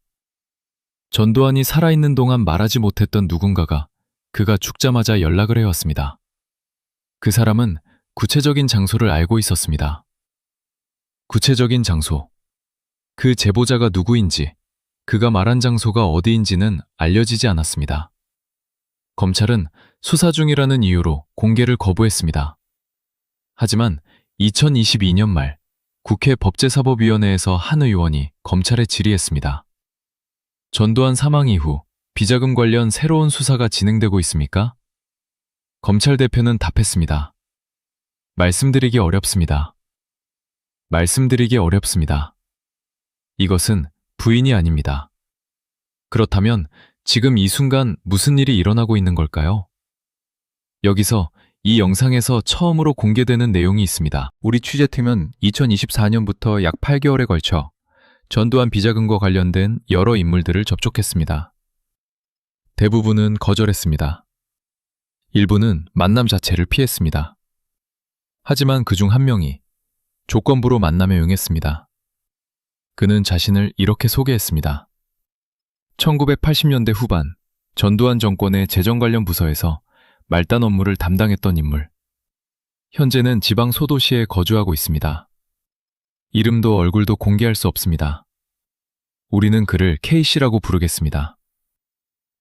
전두환이 살아있는 동안 말하지 못했던 누군가가 그가 죽자마자 연락을 해왔습니다. 그 사람은 구체적인 장소를 알고 있었습니다. 구체적인 장소, 그 제보자가 누구인지, 그가 말한 장소가 어디인지는 알려지지 않았습니다. 검찰은 수사 중이라는 이유로 공개를 거부했습니다. 하지만 2022년 말 국회 법제사법위원회에서 한 의원이 검찰에 질의했습니다. 전두환 사망 이후 비자금 관련 새로운 수사가 진행되고 있습니까? 검찰 대표는 답했습니다. 말씀드리기 어렵습니다. 말씀드리기 어렵습니다. 이것은 부인이 아닙니다. 그렇다면 지금 이 순간 무슨 일이 일어나고 있는 걸까요? 여기서 이 영상에서 처음으로 공개되는 내용이 있습니다. 우리 취재팀은 2024년부터 약 8개월에 걸쳐 전두환 비자금과 관련된 여러 인물들을 접촉했습니다. 대부분은 거절했습니다. 일부는 만남 자체를 피했습니다. 하지만 그중 한 명이 조건부로 만남에 응했습니다. 그는 자신을 이렇게 소개했습니다. 1980년대 후반 전두환 정권의 재정 관련 부서에서 말단 업무를 담당했던 인물. 현재는 지방 소도시에 거주하고 있습니다. 이름도 얼굴도 공개할 수 없습니다. 우리는 그를 K씨라고 부르겠습니다.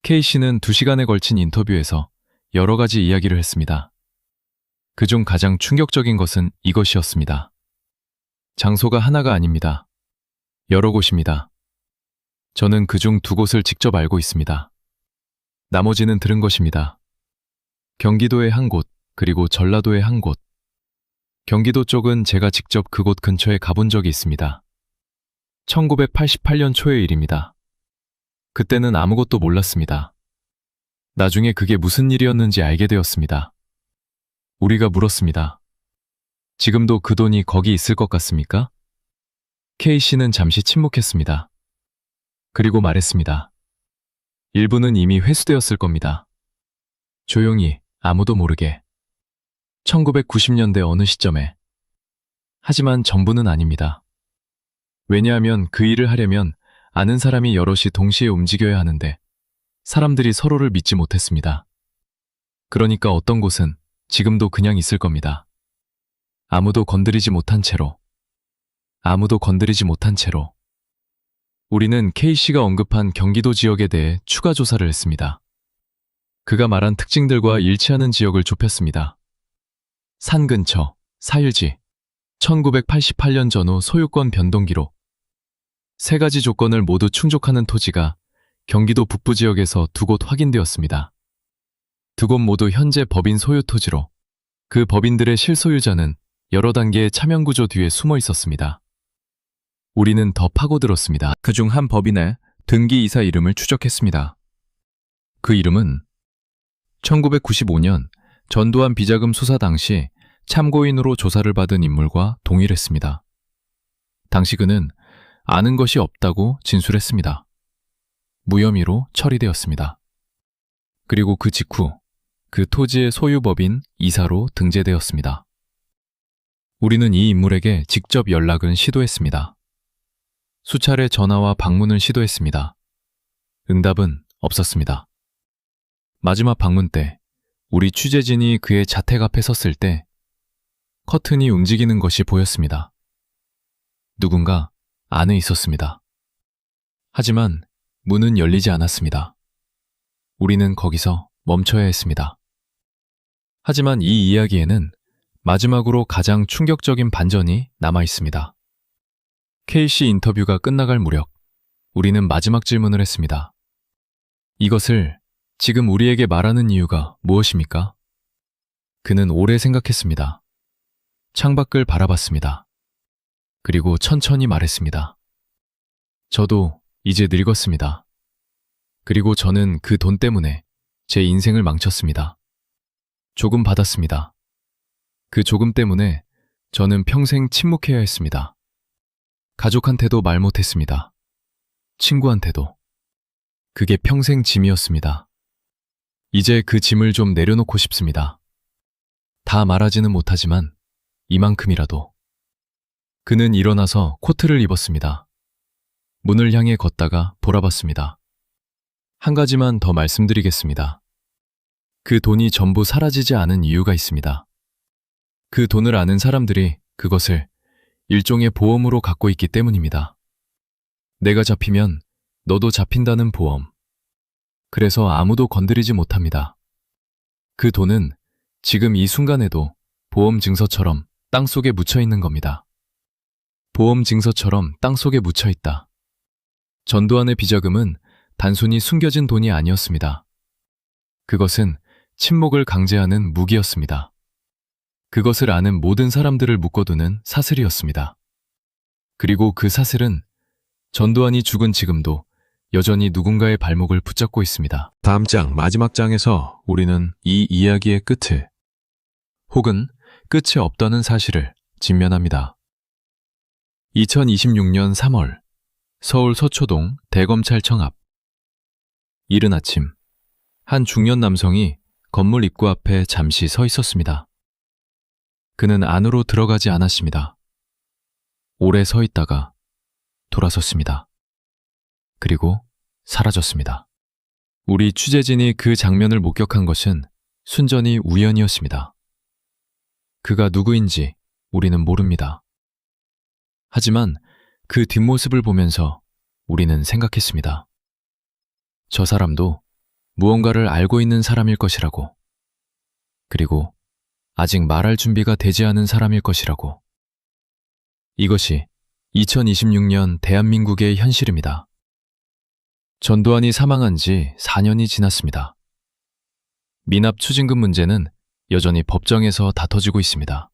K씨는 2시간에 걸친 인터뷰에서 여러 가지 이야기를 했습니다. 그중 가장 충격적인 것은 이것이었습니다. 장소가 하나가 아닙니다. 여러 곳입니다. 저는 그중 2곳을 직접 알고 있습니다. 나머지는 들은 것입니다. 경기도의 한 곳, 그리고 전라도의 한 곳. 경기도 쪽은 제가 직접 그곳 근처에 가본 적이 있습니다. 1988년 초의 일입니다. 그때는 아무것도 몰랐습니다. 나중에 그게 무슨 일이었는지 알게 되었습니다. 우리가 물었습니다. 지금도 그 돈이 거기 있을 것 같습니까? K씨는 잠시 침묵했습니다. 그리고 말했습니다. 일부는 이미 회수되었을 겁니다. 조용히, 아무도 모르게. 1990년대 어느 시점에. 하지만 전부는 아닙니다. 왜냐하면 그 일을 하려면 아는 사람이 여럿이 동시에 움직여야 하는데 사람들이 서로를 믿지 못했습니다. 그러니까 어떤 곳은 지금도 그냥 있을 겁니다. 아무도 건드리지 못한 채로. 아무도 건드리지 못한 채로. 우리는 K씨가 언급한 경기도 지역에 대해 추가 조사를 했습니다. 그가 말한 특징들과 일치하는 지역을 좁혔습니다. 산 근처, 사일지, 1988년 전후 소유권 변동 기록. 3가지 조건을 모두 충족하는 토지가 경기도 북부 지역에서 2곳 확인되었습니다. 2곳 모두 현재 법인 소유 토지로 그 법인들의 실소유자는 여러 단계의 차명구조 뒤에 숨어 있었습니다. 우리는 더 파고들었습니다. 그중 한 법인의 등기이사 이름을 추적했습니다. 그 이름은 1995년 전두환 비자금 수사 당시 참고인으로 조사를 받은 인물과 동일했습니다. 당시 그는 아는 것이 없다고 진술했습니다. 무혐의로 처리되었습니다. 그리고 그 직후 그 토지의 소유법인 이사로 등재되었습니다. 우리는 이 인물에게 직접 연락을 시도했습니다. 수차례 전화와 방문을 시도했습니다. 응답은 없었습니다. 마지막 방문 때 우리 취재진이 그의 자택 앞에 섰을 때 커튼이 움직이는 것이 보였습니다. 누군가 안에 있었습니다. 하지만 문은 열리지 않았습니다. 우리는 거기서 멈춰야 했습니다. 하지만 이 이야기에는 마지막으로 가장 충격적인 반전이 남아 있습니다. K씨 인터뷰가 끝나갈 무렵 우리는 마지막 질문을 했습니다. 이것을 지금 우리에게 말하는 이유가 무엇입니까? 그는 오래 생각했습니다. 창밖을 바라봤습니다. 그리고 천천히 말했습니다. 저도 이제 늙었습니다. 그리고 저는 그 돈 때문에 제 인생을 망쳤습니다. 조금 받았습니다. 그 조금 때문에 저는 평생 침묵해야 했습니다. 가족한테도 말 못했습니다. 친구한테도. 그게 평생 짐이었습니다. 이제 그 짐을 좀 내려놓고 싶습니다. 다 말하지는 못하지만 이만큼이라도. 그는 일어나서 코트를 입었습니다. 문을 향해 걷다가 돌아봤습니다. 한 가지만 더 말씀드리겠습니다. 그 돈이 전부 사라지지 않은 이유가 있습니다. 그 돈을 아는 사람들이 그것을 일종의 보험으로 갖고 있기 때문입니다. 내가 잡히면 너도 잡힌다는 보험. 그래서 아무도 건드리지 못합니다. 그 돈은 지금 이 순간에도 보험 증서처럼 땅속에 묻혀 있는 겁니다. 보험 증서처럼 땅속에 묻혀 있다. 전두환의 비자금은 단순히 숨겨진 돈이 아니었습니다. 그것은 침묵을 강제하는 무기였습니다. 그것을 아는 모든 사람들을 묶어두는 사슬이었습니다. 그리고 그 사슬은 전두환이 죽은 지금도 여전히 누군가의 발목을 붙잡고 있습니다. 다음 장 마지막 장에서 우리는 이 이야기의 끝을 혹은 끝이 없다는 사실을 직면합니다. 2026년 3월 서울 서초동 대검찰청 앞. 이른 아침 한 중년 남성이 건물 입구 앞에 잠시 서 있었습니다. 그는 안으로 들어가지 않았습니다. 오래 서 있다가 돌아섰습니다. 그리고 사라졌습니다. 우리 취재진이 그 장면을 목격한 것은 순전히 우연이었습니다. 그가 누구인지 우리는 모릅니다. 하지만 그 뒷모습을 보면서 우리는 생각했습니다. 저 사람도 무언가를 알고 있는 사람일 것이라고. 그리고 아직 말할 준비가 되지 않은 사람일 것이라고. 이것이 2026년 대한민국의 현실입니다. 전두환이 사망한 지 4년이 지났습니다. 미납 추징금 문제는 여전히 법정에서 다퉈지고 있습니다.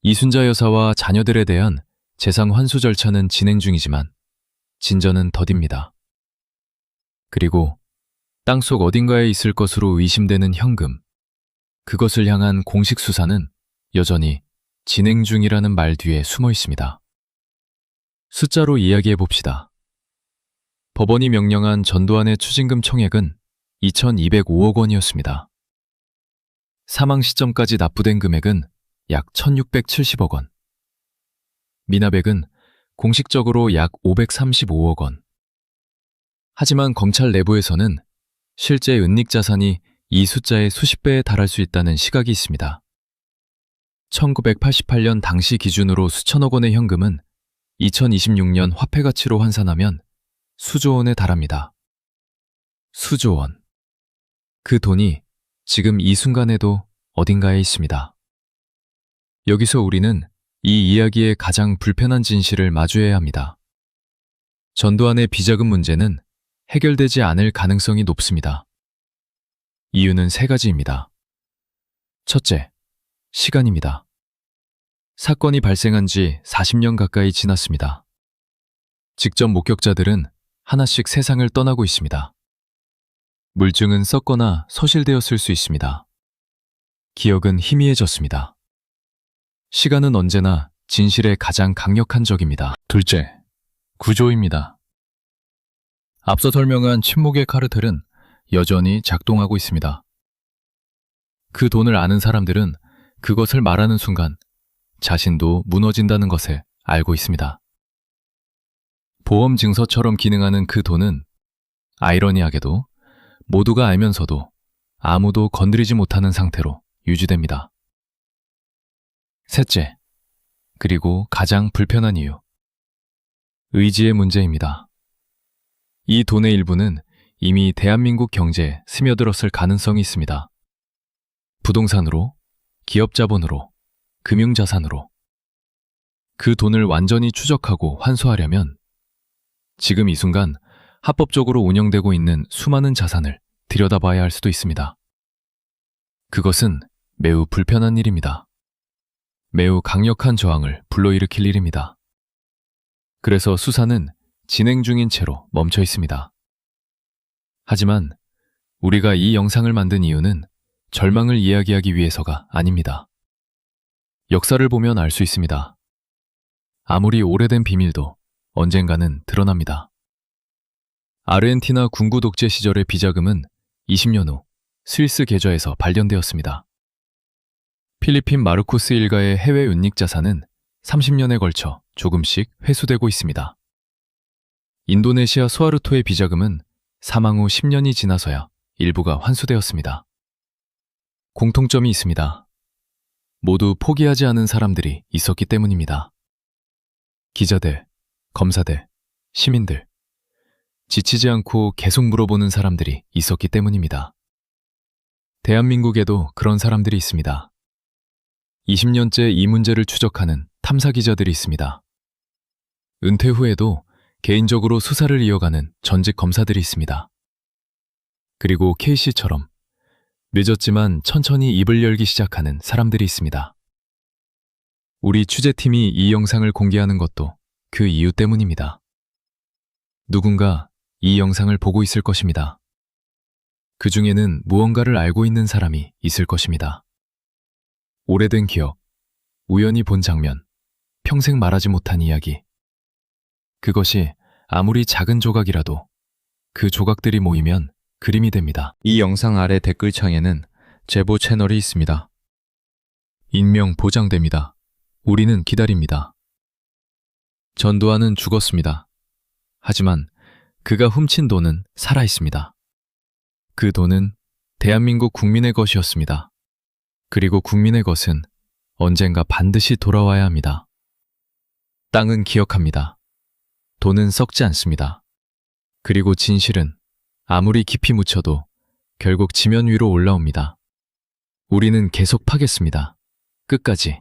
이순자 여사와 자녀들에 대한 재산 환수 절차는 진행 중이지만 진전은 더딥니다. 그리고 땅속 어딘가에 있을 것으로 의심되는 현금, 그것을 향한 공식 수사는 여전히 진행 중이라는 말 뒤에 숨어 있습니다. 숫자로 이야기해 봅시다. 법원이 명령한 전두환의 추징금 총액은 2,205억 원이었습니다. 사망 시점까지 납부된 금액은 약 1,670억 원. 미납액은 공식적으로 약 535억 원. 하지만 검찰 내부에서는 실제 은닉 자산이 이 숫자의 수십 배에 달할 수 있다는 시각이 있습니다. 1988년 당시 기준으로 수천억 원의 현금은 2026년 화폐 가치로 환산하면 수조 원에 달합니다. 수조 원. 그 돈이 지금 이 순간에도 어딘가에 있습니다. 여기서 우리는 이 이야기의 가장 불편한 진실을 마주해야 합니다. 전두환의 비자금 문제는 해결되지 않을 가능성이 높습니다. 이유는 세 가지입니다. 첫째, 시간입니다. 사건이 발생한 지 40년 가까이 지났습니다. 직접 목격자들은 하나씩 세상을 떠나고 있습니다. 물증은 썩거나 소실되었을 수 있습니다. 기억은 희미해졌습니다. 시간은 언제나 진실의 가장 강력한 적입니다. 둘째, 구조입니다. 앞서 설명한 침묵의 카르텔은 여전히 작동하고 있습니다. 그 돈을 아는 사람들은 그것을 말하는 순간 자신도 무너진다는 것을 알고 있습니다. 보험 증서처럼 기능하는 그 돈은 아이러니하게도 모두가 알면서도 아무도 건드리지 못하는 상태로 유지됩니다. 셋째, 그리고 가장 불편한 이유. 의지의 문제입니다. 이 돈의 일부는 이미 대한민국 경제에 스며들었을 가능성이 있습니다. 부동산으로, 기업 자본으로, 금융자산으로. 그 돈을 완전히 추적하고 환수하려면 지금 이 순간 합법적으로 운영되고 있는 수많은 자산을 들여다봐야 할 수도 있습니다. 그것은 매우 불편한 일입니다. 매우 강력한 저항을 불러일으킬 일입니다. 그래서 수사는 진행 중인 채로 멈춰 있습니다. 하지만 우리가 이 영상을 만든 이유는 절망을 이야기하기 위해서가 아닙니다. 역사를 보면 알 수 있습니다. 아무리 오래된 비밀도 언젠가는 드러납니다. 아르헨티나 군구 독재 시절의 비자금은 20년 후 스위스 계좌에서 발견되었습니다. 필리핀 마르코스 일가의 해외 은닉 자산은 30년에 걸쳐 조금씩 회수되고 있습니다. 인도네시아 수하르토의 비자금은 사망 후 10년이 지나서야 일부가 환수되었습니다. 공통점이 있습니다. 모두 포기하지 않은 사람들이 있었기 때문입니다. 기자들, 검사들, 시민들, 지치지 않고 계속 물어보는 사람들이 있었기 때문입니다. 대한민국에도 그런 사람들이 있습니다. 20년째 이 문제를 추적하는 탐사 기자들이 있습니다. 은퇴 후에도 개인적으로 수사를 이어가는 전직 검사들이 있습니다. 그리고 K씨처럼 늦었지만 천천히 입을 열기 시작하는 사람들이 있습니다. 우리 취재팀이 이 영상을 공개하는 것도 그 이유 때문입니다. 누군가 이 영상을 보고 있을 것입니다. 그 중에는 무언가를 알고 있는 사람이 있을 것입니다. 오래된 기억, 우연히 본 장면, 평생 말하지 못한 이야기. 그것이 아무리 작은 조각이라도 그 조각들이 모이면 그림이 됩니다.
이 영상 아래 댓글창에는 제보 채널이 있습니다.
익명 보장됩니다. 우리는 기다립니다. 전두환은 죽었습니다. 하지만 그가 훔친 돈은 살아있습니다. 그 돈은 대한민국 국민의 것이었습니다. 그리고 국민의 것은 언젠가 반드시 돌아와야 합니다. 땅은 기억합니다. 돈은 썩지 않습니다. 그리고 진실은 아무리 깊이 묻혀도 결국 지면 위로 올라옵니다. 우리는 계속 파겠습니다. 끝까지.